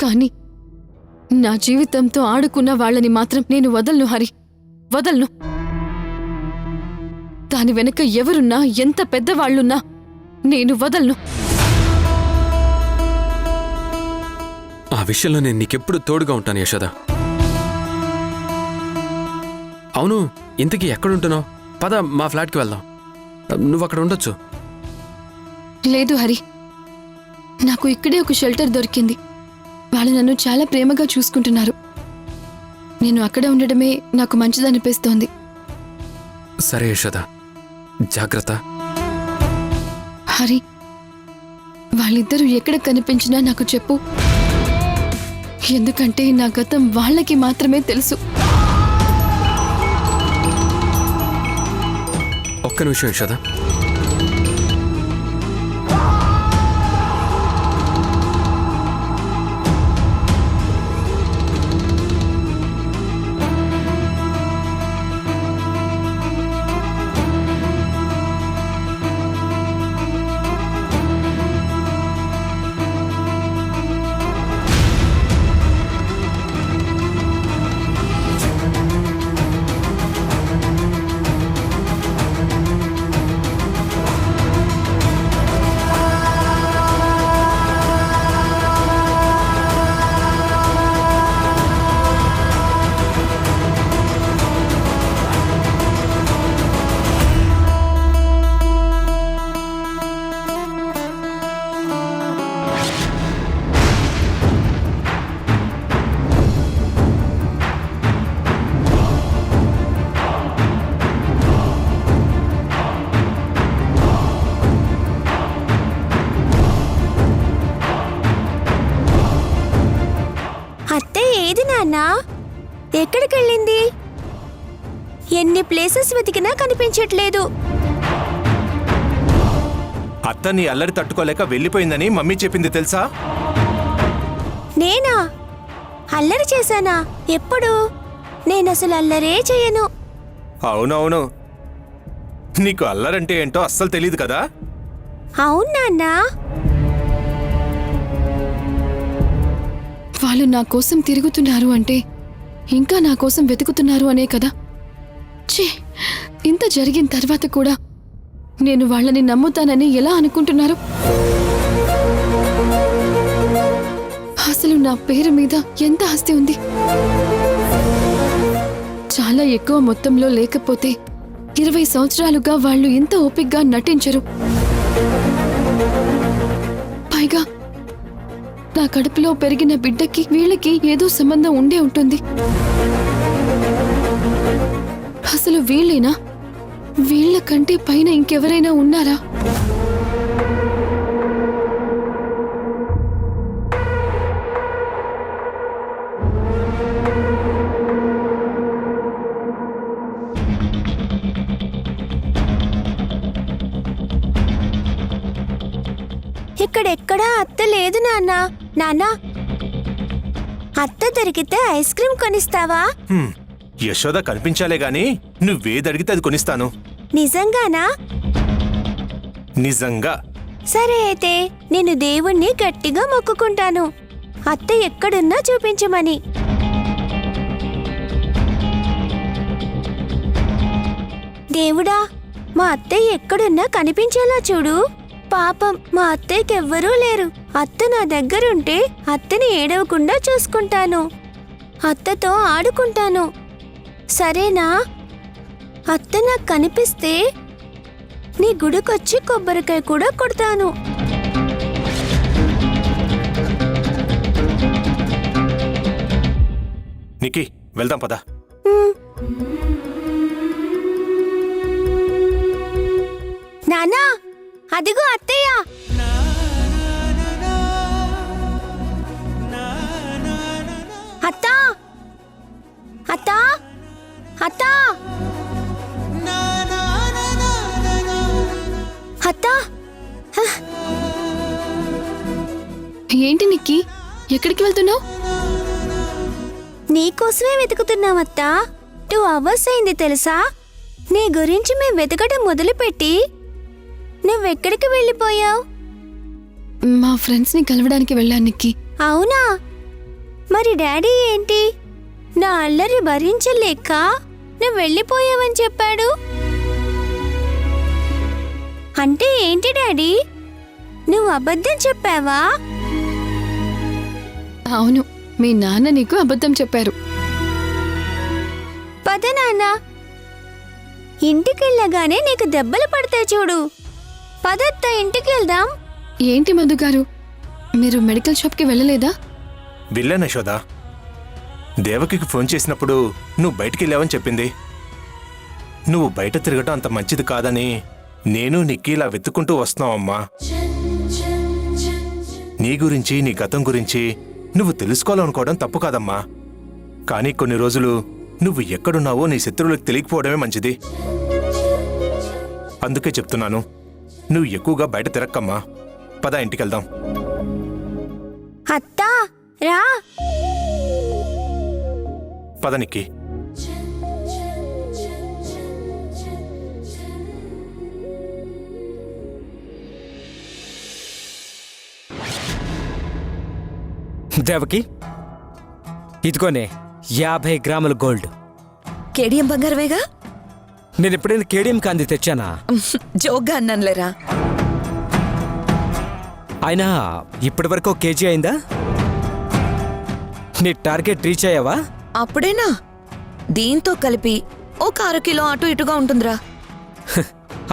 కానీ నా జీవితంతో ఆడుకున్న వాళ్ళని మాత్రం నేను వదలను హరి, వదలను. దాని వెనక ఎవరున్నా, ఎంత పెద్దవాళ్లున్నా నేను వదలను. ఆ విషయంలో నేను నీకెప్పుడు తోడుగా ఉంటాను యశోద. అవును, ఇంతకీ ఎక్కడుంటున్నావు? పద, మా ఫ్లాట్కి వెళ్దాం. నువ్వు అక్కడ ఉండొచ్చు. లేదు హరి, నాకు ఇక్కడే ఒక షెల్టర్ దొరికింది. వాళ్ళు నన్ను చాలా ప్రేమగా చూసుకుంటున్నారు. నేను అక్కడ ఉండడమే నాకు మంచిదనిపిస్తోంది. సరే యశోద, జాగ్రత్త. హరి, వాళ్ళిద్దరూ ఎక్కడ కనిపించినా నాకు చెప్పు. ఎందుకంటే నా గతం వాళ్ళకి మాత్రమే తెలుసు. ఒక్క నిమిషం యశోద. ఎక్కడికెళ్ళింది? ఎన్ని ప్లేసెస్ వెతికినా కనిపించట్లేదు. అత్త నీ అల్లరి తట్టుకోలేక వెళ్ళిపోయిందని మమ్మీ చెప్పింది తెలుసా? నేనా అల్లరి చేశానా? ఎప్పుడు? నేనసలు అల్లరే చేయను. అవునవును, నీకు అల్లరంటే ఏంటో అస్సలు తెలీదు కదా. అవునా? వాళ్ళు నా కోసం తిరుగుతున్నారు అంటే ఇంకా నా కోసం వెతుకుతున్నారు అనే కదా. ఛీ, ఇంత జరిగిన తర్వాత కూడా నేను వాళ్ళని నమ్ముతానని ఎలా అనుకుంటున్నారు? అసలు నా పేరు మీద ఎంత ఆస్తి ఉంది? చాలా ఎక్కువ మొత్తంలో లేకపోతే 20 సంవత్సరాలుగా వాళ్ళు ఇంత ఓపిగ్గా నటించరు. పైగా నా కడుపులో పెరిగిన బిడ్డకి వీళ్ళకి ఏదో సంబంధం ఉండే ఉంటుంది. అసలు వీళ్ళేనా? వీళ్ళకంటే పైన ఇంకెవరైనా ఉన్నారా? ఇక్కడెక్కడా అత్త లేదు నాన్నా. నాన్నా, అత్త దొరికితే ఐస్ క్రీమ్ కొనిస్తావా? యశోద కనిపించాలే గాని నువ్వేదడిగితే అది కొనిస్తాను. నిజంగానా? నిజంగా. సరే అయితే నేను దేవుణ్ణి గట్టిగా మొక్కుకుంటాను, అత్త ఎక్కడున్నా చూపించమని. దేవుడా, మా అత్తయ్య ఎక్కడున్నా కనిపించేలా చూడు. పాపం మా అత్తయ్యకెవ్వరూ లేరు. అత్త నా దగ్గరుంటే అత్తని ఏడవకుండా చూసుకుంటాను, అత్తతో ఆడుకుంటాను. సరేనా? అత్త నాకు కనిపిస్తే నీ గుడికొచ్చి కొబ్బరికాయ కూడా కొడతాను. నికీ, వెళ్దాం పదా. నానా, అదిగో అత్తయ్య. అత్తా, అత్తా, అత్తా, అత్తా. ఏంటి నిక్కీ, ఎక్కడికి వెళ్తున్నావు? నీకోసమే వెతుకుతున్నామత్తా. 2 hours అయింది తెలుసా? నీ గురించి మేం వెతకడం మొదలుపెట్టి నువ్వెక్కడికి వెళ్ళిపోయావు? మా ఫ్రెండ్స్ ని కలవడానికి వెళ్ళాను నిక్కీ. అవునా? మరి డాడీ ఏంటి నా అల్లరి భరించలేక నువ్వు వెళ్ళిపోయావని చెప్పాడు. అంటే ఏంటి డాడీ, నువ్వు అబద్ధం చెప్పావా? అవును, మీ నాన్న నీకు అబద్ధం చెప్పారు. పద నాన్న, ఇంటికెళ్ళగానే నీకు దెబ్బలు పడతాయి చూడు. పదత్త, ఇంటికి వెళ్దాం. ఏంటి మధు గారు, మీరు మెడికల్ షాప్కి వెళ్ళలేదా? వెళ్ళాను యశోద. దేవకికి ఫోన్ చేసినప్పుడు నువ్వు బయటికి వెళ్ళావని చెప్పింది. నువ్వు బయట తిరగటం అంత మంచిది కాదని నేను నిక్కీ ఇలా వెతుక్కుంటూ వస్తున్నావమ్మా. నీ గురించి, నీ గతం గురించి నువ్వు తెలుసుకోవాలనుకోవడం తప్పు కాదమ్మా. కానీ కొన్ని రోజులు నువ్వు ఎక్కడున్నావో నీ శత్రువులకు తెలియకపోవడమే మంచిది. అందుకే చెప్తున్నాను, నువ్వు ఎక్కువగా బయట తిరక్కమ్మా. పద, ఇంటికెళ్దాం. అత్తా రా. పద నిక్కీ. దేవకి, ఇదిగోనే 50 గ్రాముల గోల్డ్. కేడియం బంగారమేగా? నేను ఎప్పుడైనా కేడియం కాంది తెచ్చానా? జోగ్గా అన్నానులేరా. అయినా ఇప్పటి వరకు కేజీ అయిందా? నీ టార్గెట్ రీచ్ అయ్యావా? అప్పుడేనా? దీంతో కలిపి ఒక 1/2 కిలో అటు ఇటుగా ఉంటుందిరా.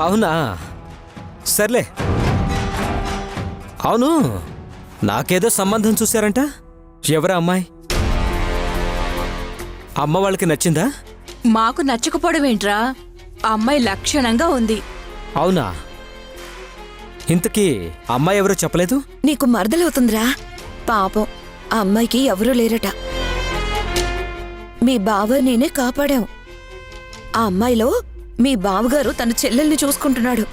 అవునా, సర్లే. అవును, నాకేదో సంబంధం చూశారంట. ఎవరా అమ్మాయి? అమ్మ వాళ్ళకి నచ్చిందా? మాకు నచ్చకపోవడం ఏంట్రా? ఆ అమ్మాయి లక్షణంగా ఉంది. అవునా? ఇంతకీ అమ్మాయి ఎవరో చెప్పలేదు? నీకు మరదలవుతుందిరా. పాపం ఆ అమ్మాయికి ఎవరూ లేరట. మీ బావ నేనే కాపాడాం. ఆ అమ్మాయిలో మీ బావగారు తన చెల్లెల్ని చూసుకుంటున్నాడు.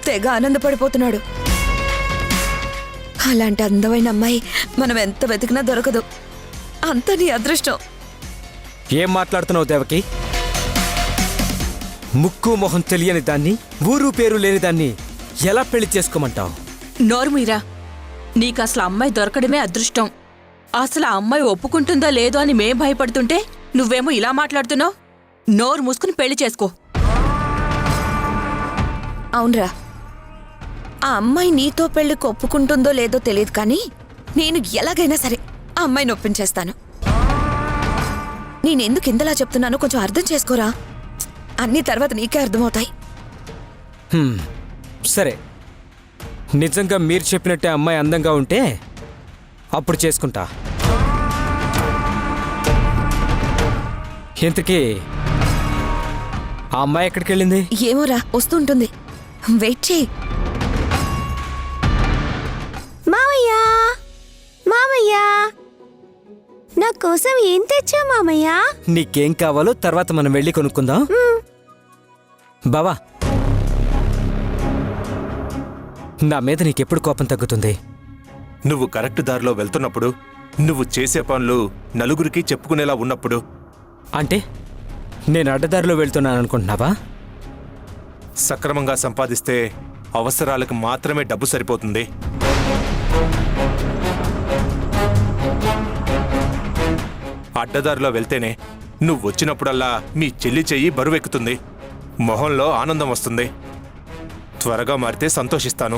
తెగ ఆనందపడిపోతున్నాడు. అలాంటి అందమైన అమ్మాయి మనం ఎంత వెతికినా దొరకదు. అంత నీ అదృష్టం. ఏం మాట్లాడుతున్నావు దేవకి? ముక్కు మొహం తెలియని దాన్ని, ఊరు పేరు లేని దాన్ని ఎలా పెళ్లి చేసుకోమంటావు? నోర్మీరా, నీకు అసలు అమ్మాయి దొరకడమే అదృష్టం. అసలు ఆ అమ్మాయి ఒప్పుకుంటుందో లేదో అని మేం భయపడుతుంటే నువ్వేమో ఇలా మాట్లాడుతున్నావు. నోరు మూసుకుని పెళ్లి చేసుకో. అవునరా, ఆ అమ్మాయి నీతో పెళ్లికి ఒప్పుకుంటుందో లేదో తెలియదు, కానీ నేను ఎలాగైనా సరే ఆ అమ్మాయిని ఒప్పించేస్తాను. నేనెందుకు ఇంతలా చెప్తున్నానో కొంచెం అర్థం చేసుకోరా. అన్ని తర్వాత నీకే అర్థమవుతాయి. సరే, నిజంగా మీరు చెప్పినట్టే అమ్మాయి అందంగా ఉంటే అప్పుడు చేసుకుంటా. ఇంతకీ ఆ అమ్మాయి ఎక్కడికి వెళ్ళింది? ఏమోరా, వస్తుంటుంది. వెయిట్ చేయి. మామయ్య, మామయ్య, నా కోసం ఏం తెచ్చా మామయ్య? నీకేం కావాలో తర్వాత మనం వెళ్ళి కొనుక్కుందాం. బావా, నా మీద నీకెప్పుడు కోపం తగ్గుతుంది? నువ్వు కరెక్ట్ దారిలో వెళ్తున్నప్పుడు, నువ్వు చేసే పనులు నలుగురికి చెప్పుకునేలా ఉన్నప్పుడు. అంటే నేను అడ్డదారిలో వెళ్తున్నాను అనుకుంటున్నావా? సక్రమంగా సంపాదిస్తే అవసరాలకు మాత్రమే డబ్బు సరిపోతుంది. అడ్డదారిలో వెళ్తేనే నువ్వు వచ్చినప్పుడల్లా మీ చెల్లి చెయ్యి బరువెక్కుతుంది, మొహంలో ఆనందం వస్తుంది. త్వరగా మారితే సంతోషిస్తాను.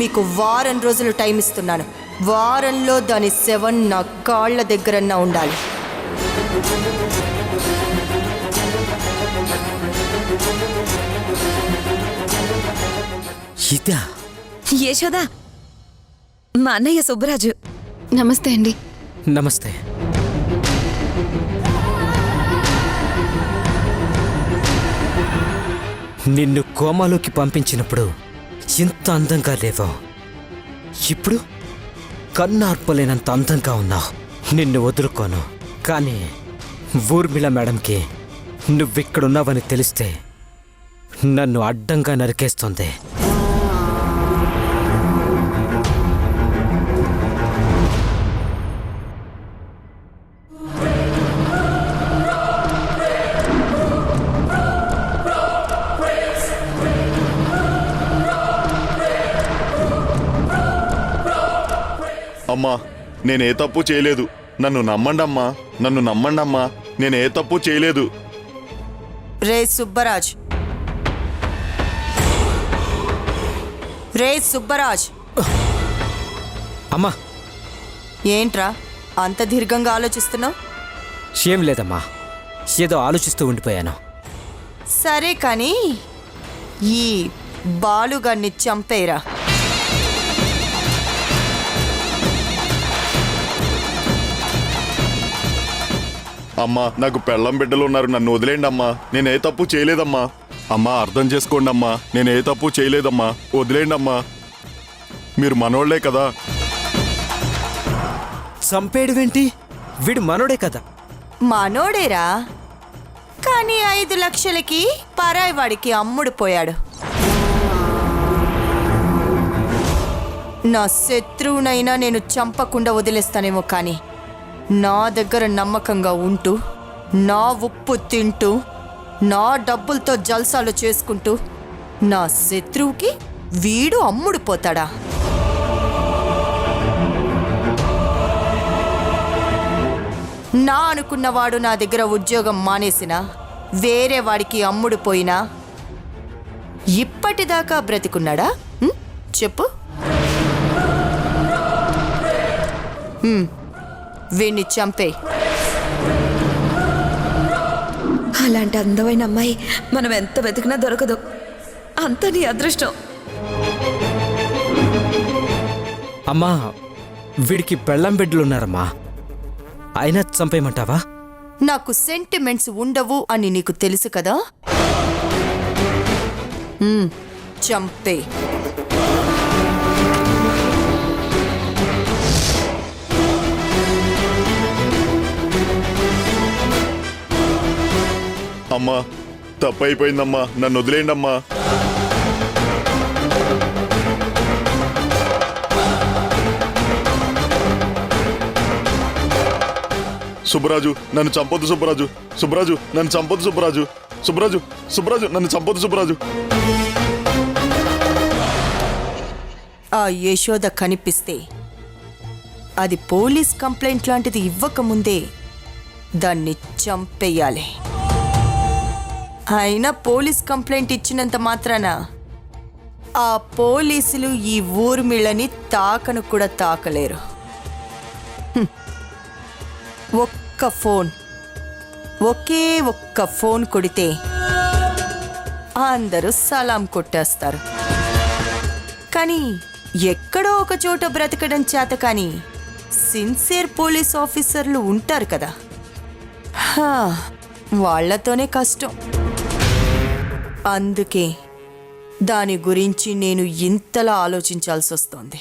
మీకు వారం రోజులు టైం ఇస్తున్నాను. వారంలో దాని 7 నా కాళ్ళ దగ్గరన్నా ఉండాలి. ఇదా? యశోదా, మా అన్నయ్య సుబ్బరాజు. నమస్తే అండి. నమస్తే. నిన్ను కోమాలోకి పంపించినప్పుడు ఇంత అందంగా లేవా? ఇప్పుడు కన్నార్పలేనంత అందంగా ఉన్నావు. నిన్ను వదులుకోను. కానీ ఊర్మిళ మేడంకి నువ్విక్కడున్నావని తెలిస్తే నన్ను అడ్డంగా నరికేస్తుంది. అమ్మా నేనే తప్పు చేయలేదు, నన్ను నమ్మండమ్మా, నన్ను నమ్మండమ్మా, నేనే తప్పు చేయలేదు. రే సుబ్బరాజ్, రే సుబ్బరాజ్, అమ్మా ఏంట్రా అంత దీర్ఘంగా ఆలోచిస్తున్నావు? ఏం లేదమ్మా, ఏదో ఆలోచిస్తూ ఉండిపోయాను. సరే కానీ ఈ బాలుగాన్ని చంపేరా. అమ్మా నాకు పెళ్ళం బిడ్డలు ఉన్నారు, నన్ను వదిలేండి అమ్మా, నేనే తప్పు చేయలేదమ్మా. అమ్మా అర్థం చేసుకోండి అమ్మా, నేనే తప్పు చేయలేదమ్మా, వదిలేండి అమ్మా, మీరు మనోళ్లే కదా. చంపేడువేంటి? వీడు మనోడే కదా. మనోడేరా, కానీ 5 లక్షలకి పరాయి వాడికి అమ్ముడు పోయాడు. నా శత్రువునైనా నేను చంపకుండా వదిలేస్తానేమో, కానీ నా దగ్గర నమ్మకంగా ఉంటూ, నా ఉప్పు తింటూ, నా డబ్బులతో జల్సాలు చేసుకుంటూ నా శత్రువుకి వీడు అమ్ముడు పోతాడా? నా అనుకున్నవాడు నా దగ్గర ఉద్యోగం మానేసినా, వేరే వాడికి అమ్ముడు పోయినా ఇప్పటిదాకా బ్రతికున్నాడా? చెప్పు. వీణ్ణి చంపే. అలాంటి అందమైన అమ్మాయి మనం ఎంత వెతికినా దొరకదు. అంత నీ అదృష్టం. అమ్మా వీడికి పెళ్ళం బిడ్డలున్నారమ్మా, అయినా చంపేయమంటావా? నాకు సెంటిమెంట్స్ ఉండవు అని నీకు తెలుసు కదా. చంపే. అమ్మా తప్పైపోయిందమ్మా, నన్ను వదిలేండి అమ్మా. సుబ్బరాజు నన్ను చంపొద్దు, సుబ్బరాజు, సుబ్బరాజు నన్ను చంపొద్దు, సుబ్బరాజు, సుబ్బరాజు, సుబ్బరాజు నన్ను చంపొద్దు, సుబ్బరాజు. ఆ యశోద కనిపిస్తే అది పోలీస్ కంప్లైంట్ లాంటిది ఇవ్వకముందే దాన్ని చంపేయాలి. అయినా పోలీస్ కంప్లైంట్ ఇచ్చినంత మాత్రాన ఆ పోలీసులు ఈ ఊర్మిళని తాకను కూడా తాకలేరు. ఒక్క ఫోన్, ఒకే ఒక్క ఫోన్ కొడితే అందరూ సలాం కొట్టేస్తారు. కానీ ఎక్కడో ఒక చోట బ్రతకడం చేత కానీ సిన్సియర్ పోలీస్ ఆఫీసర్లు ఉంటారు కదా, వాళ్లతోనే కష్టం. అందుకే దాని గురించి నేను ఇంతలా ఆలోచించాల్సి వస్తోంది.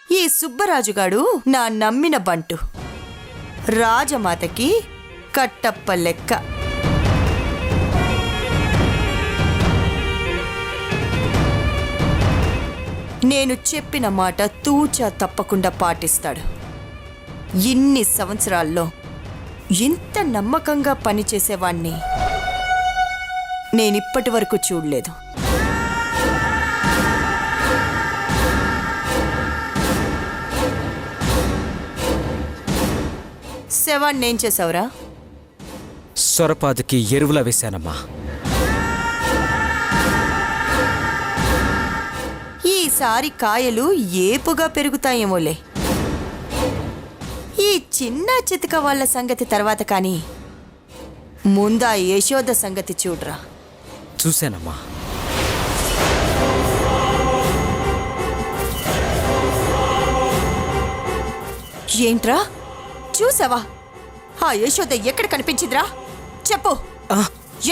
ఈ సుబ్బరాజుగాడు నా నమ్మిన బంటు, రాజమాతకి కట్టప్ప లెక్క. నేను చెప్పిన మాట తూచా తప్పకుండా పాటిస్తాడు. ఇన్ని సంవత్సరాల్లో ఇంత నమ్మకంగా పనిచేసేవాణ్ణి నేనిప్పటి వరకు చూడలేదు. శవాన్ని ఏం చేసావురా? సొరపాదుకి ఎరువులా వేశానమ్మా. ఈసారి కాయలు ఏపుగా పెరుగుతాయేమోలే. ఈ చిన్న చితక వాళ్ళ సంగతి తర్వాత కానీ ముందా యశోద సంగతి చూడరా. చూశానమ్మా. ఏంట్రా చూసావా? ఆ యశోద ఎక్కడ కనిపించిందిరా? చెప్పు,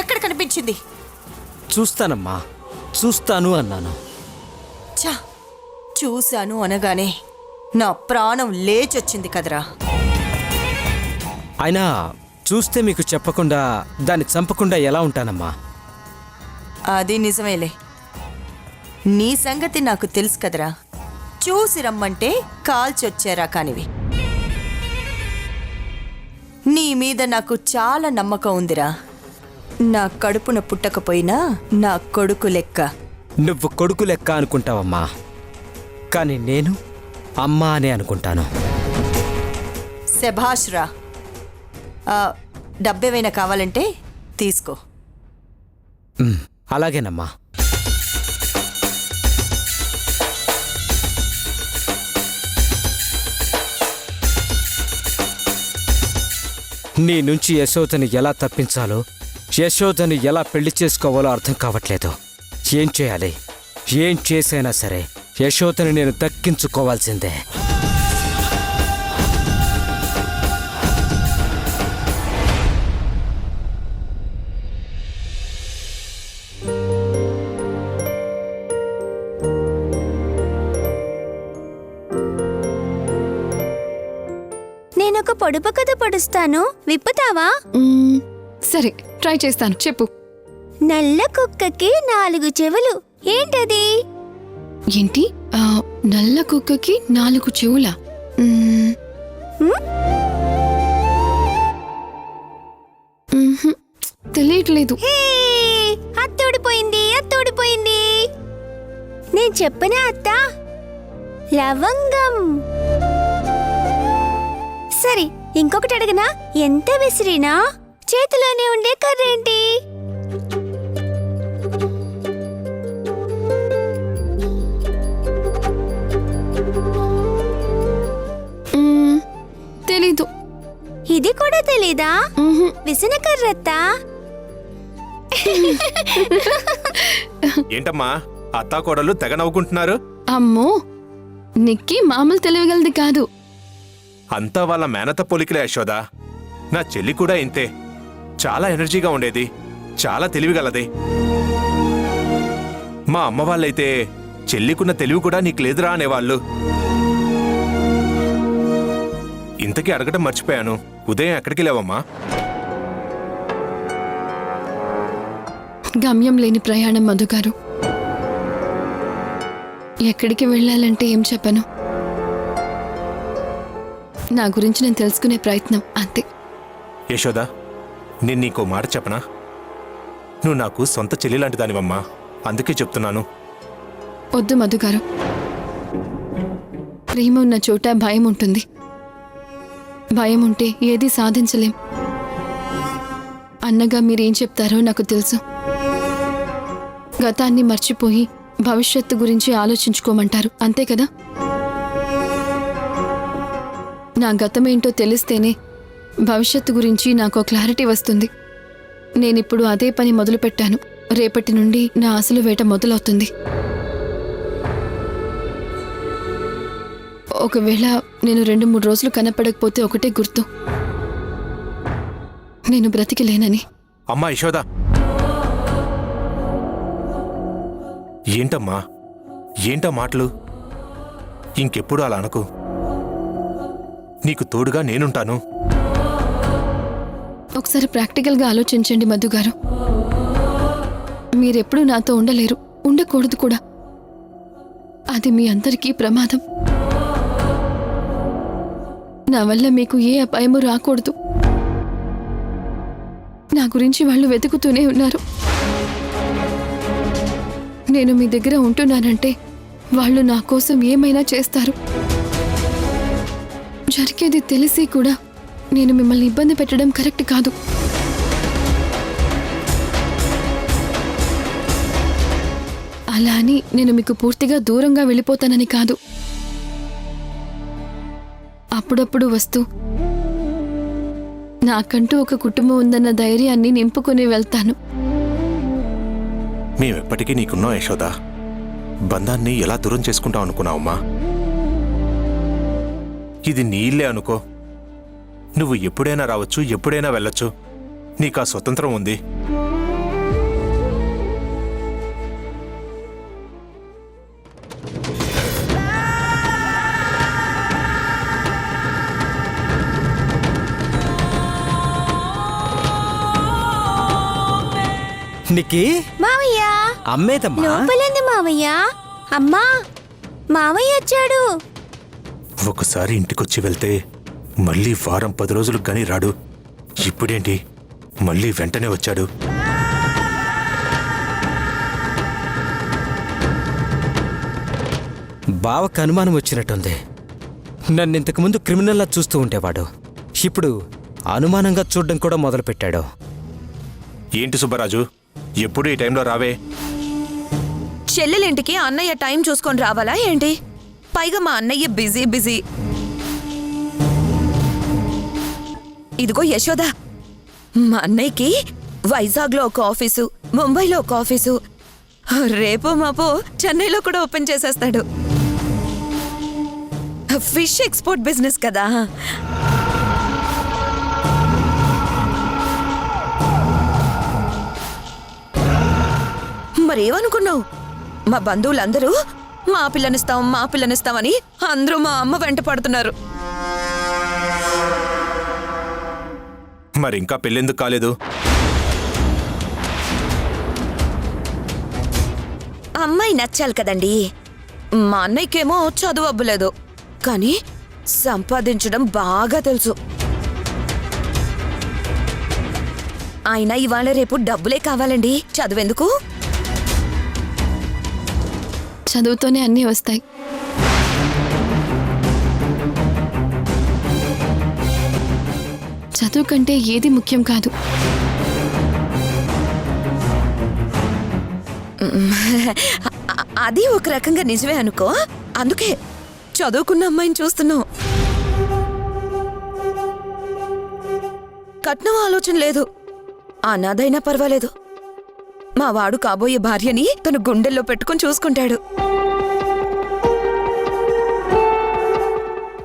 ఎక్కడ కనిపించింది? చూస్తానమ్మా, చూస్తాను అన్నాను. చా, చూశాను అనగానే నా ప్రాణం లేచొచ్చింది కదరా. అయినా చూస్తే మీకు చెప్పకుండా దాన్ని చంపకుండా ఎలా ఉంటానమ్మా? అది నిజమేలే. నీ సంగతి నాకు తెలుసు కదరా. చూసి రమ్మంటే కాల్చొచ్చారా కానివి. నీ మీద నాకు చాలా నమ్మకం ఉందిరా. నా కడుపున పుట్టకపోయినా నా కొడుకు లెక్క. నువ్వు కొడుకు లెక్క అనుకుంటావమ్మా, కానీ నేను అమ్మా అనే అనుకుంటాను. శభాష్ రా. డబ్బేమైనా కావాలంటే తీసుకో. అలాగేనమ్మా. నీ నుంచి యశోదని ఎలా తప్పించాలో, యశోదని ఎలా పెళ్లి చేసుకోవాలో అర్థం కావట్లేదు. ఏం చేయాలి? ఏం చేసైనా సరే యశోదని నేను దక్కించుకోవాల్సిందే. నేనొక పొడుపు కథ పొడుస్తాను, విప్పుతావా? సరే, ట్రై చేస్తాను. చెప్పు. నల్ల కుక్కకి 4 చెవులు, ఏంటది? ఏంటి? నల్ల కుక్కకి 4 చెవులా? తెలియట్లేదు. హే, అత్తోడిపోయింది, అత్తోడిపోయింది. నేను చెప్పనా అత్త? లవంగం. సరే, ఇంకొకటి అడగనా? ఎంత విసిరినా చేతిలోనే ఉండే కర్రేంటి? తెలీదు. ఇది కూడా తెలీదా? విసిన కర్రత్తా. ఏంటమ్మా అత్తాకోడలు తెగ నవ్వుకుంటున్నారు? అమ్మో, నిక్కీ మామూలు తెలియగలది కాదు. అంతా వాళ్ళ మేనత పోలికలే యశోద. నా చెల్లి కూడా ఇంతే. చాలా ఎనర్జీగా ఉండేది, చాలా తెలివిగలది. మా అమ్మ వాళ్ళైతే చెల్లికున్న తెలివి కూడా నీకు లేదురా అనేవాళ్ళు. ఇంతకీ అడగటం మర్చిపోయాను, ఉదయం ఎక్కడికి లేవమ్మా? గమ్యం లేని ప్రయాణం మధుగారు. ఎక్కడికి వెళ్ళాలంటే ఏం చెప్పను. నా గురించి నేను తెలుసుకునే ప్రయత్నం అంతే. యశోద, నేను నీకో మాట చెప్పనా? నువ్వు నాకు సొంత చెల్లి లాంటి దానివమ్మా, అందుకే చెప్తున్నాను. వద్దు మధుగారు. ప్రేమ ఉన్న చోట భయం ఉంటుంది. భయం ఉంటే ఏది సాధించలేం. అన్నగా మీరేం చెప్తారో నాకు తెలుసు. గతాన్ని మర్చిపోయి భవిష్యత్తు గురించి ఆలోచించుకోమంటారు, అంతే కదా? నా గతమేంటో తెలిస్తేనే భవిష్యత్తు గురించి నాకు క్లారిటీ వస్తుంది. నేనిప్పుడు అదే పని మొదలుపెట్టాను. రేపటి నుండి నా అసలు వేట మొదలవుతుంది. ఒకవేళ నేను 2-3 రోజులు కనపడకపోతే ఒకటే గుర్తు, నేను బ్రతికిలేనని. అమ్మా యశోద, ఏంటమ్మా ఏంటా మాటలు? ఇంకెప్పుడు అలా అనకు. నీకు తోడుగా నేనుంటాను. ఒకసారి ప్రాక్టికల్గా ఆలోచించండి మధుగారు. మీరెప్పుడూ నాతో ఉండలేరు, ఉండకూడదు కూడా. అది మీ అందరికీ ప్రమాదం. నా వల్ల మీకు ఏ అపాయము రాకూడదు. నా గురించి వాళ్ళు వెతుకుతూనే ఉన్నారు. నేను మీ దగ్గర ఉంటున్నానంటే వాళ్ళు నా కోసం ఏమైనా చేస్తారు. జరిగేది తెలిసి కూడా నేను మిమ్మల్ని ఇబ్బంది పెట్టడం కరెక్ట్ కాదు. అలా అని నేను మీకు పూర్తిగా దూరంగా వెళ్ళిపోతానని కాదు. అప్పుడప్పుడు వస్తూ నాకంటూ ఒక కుటుంబం ఉందన్న ధైర్యాన్ని నింపుకొని వెళ్తాను. మేమెప్పటికీ నీకున్నాం యశోద. బంధాన్ని ఎలా దూరం చేసుకుంటాం అనుకున్నావమ్మా? ఇది నీ ఇల్లే అనుకో. నువ్వు ఎప్పుడైనా రావచ్చు, ఎప్పుడైనా వెళ్ళొచ్చు. నీకా స్వతంత్రం ఉంది. నిక్కీ, మావయ్య, అమ్మేదమ్మా. లోపలింది మావయ్య. అమ్మా, మావయ్య వచ్చాడు. ఒకసారి ఇంటికొచ్చి వెళ్తే మళ్ళీ వారం 10 రోజులకు గాని రాడు. ఇప్పుడేంటి మళ్ళీ వెంటనే వచ్చాడు? బావకు అనుమానం వచ్చినట్టుంది. నన్ను ఇంతకుముందు క్రిమినల్లా చూస్తూ ఉండేవాడు, ఇప్పుడు అనుమానంగా చూడడం కూడా మొదలుపెట్టాడు. ఏంటి సుబ్బరాజు, ఎప్పుడు ఈ టైంలో రావే? చెల్లెలింటికి అన్నయ్య టైం చూసుకొని రావాలా ఏంటి? పైగా మా అన్నయ్య బిజీ బిజీ. ఇదిగో యశోద, మా అన్నయ్యకి వైజాగ్లో ఒక ఆఫీసు, ముంబైలో ఒక ఆఫీసు, రేపో మాపో చెన్నైలో కూడా ఓపెన్ చేసేస్తాడు. ఫిష్ ఎక్స్పోర్ట్ బిజినెస్ కదా. మరేమనుకున్నావు? మా బంధువులందరూ మా పిల్లనిస్తామని అందరూ మా అమ్మ వెంట పడుతున్నారు. మరి ఇంకా పెళ్ళెందుకు కాలేదు? అమ్మాయి నచ్చాలి కదండి. మా అన్నయ్యకేమో చదువు అవ్వలేదు, కానీ సంపాదించడం బాగా తెలుసు. ఆయన ఇవాళ రేపు డబ్బులే కావాలండి, చదువెందుకు? చదువుతోనే అన్నీ వస్తాయి. చదువు కంటే ఏది ముఖ్యం కాదు. అది ఒక రకంగా నిజమే అనుకో. అందుకే చదువుకున్న అమ్మాయిని చూస్తున్నావు. కట్నం ఆలోచన లేదు, అనాథైనా పర్వాలేదు. మా వాడు కాబోయే భార్యని తన గుండెల్లో పెట్టుకుని చూసుకుంటాడు.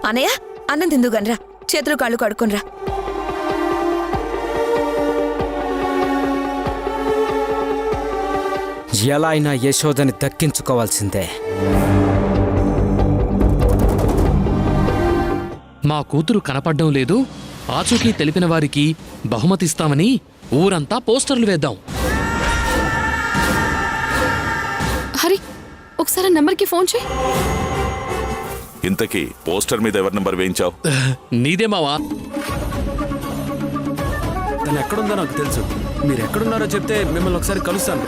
అనయ్య, అన్నం తిందుగనరా, చేతులు కాళ్ళు కడుక్కునరా. ఎలా అయినా యశోదని దక్కించుకోవాల్సిందే. మా కూతురు కనపడ్డం లేదు, ఆచూకీ తెలిపిన వారికి బహుమతిస్తామని ఊరంతా పోస్టర్లు వేద్దాం. హరి, ఒకసారి నంబర్కి ఫోన్ చేయి. ఇంతకీ పోస్టర్ మీద ఎవరి నంబర్ వేయించావు? నీదే మావా. తను ఎక్కడుందో నాకు తెలుసు. మీరు ఎక్కడున్నారో చెప్తే మిమ్మల్ని ఒకసారి కలుస్తాను.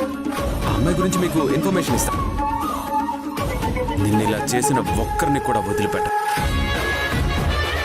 ఆ అమ్మాయి గురించి మీకు ఇన్ఫర్మేషన్ ఇస్తాను. నిన్ను ఇలా చేసిన ఒక్కరిని కూడా వదిలిపెట్ట.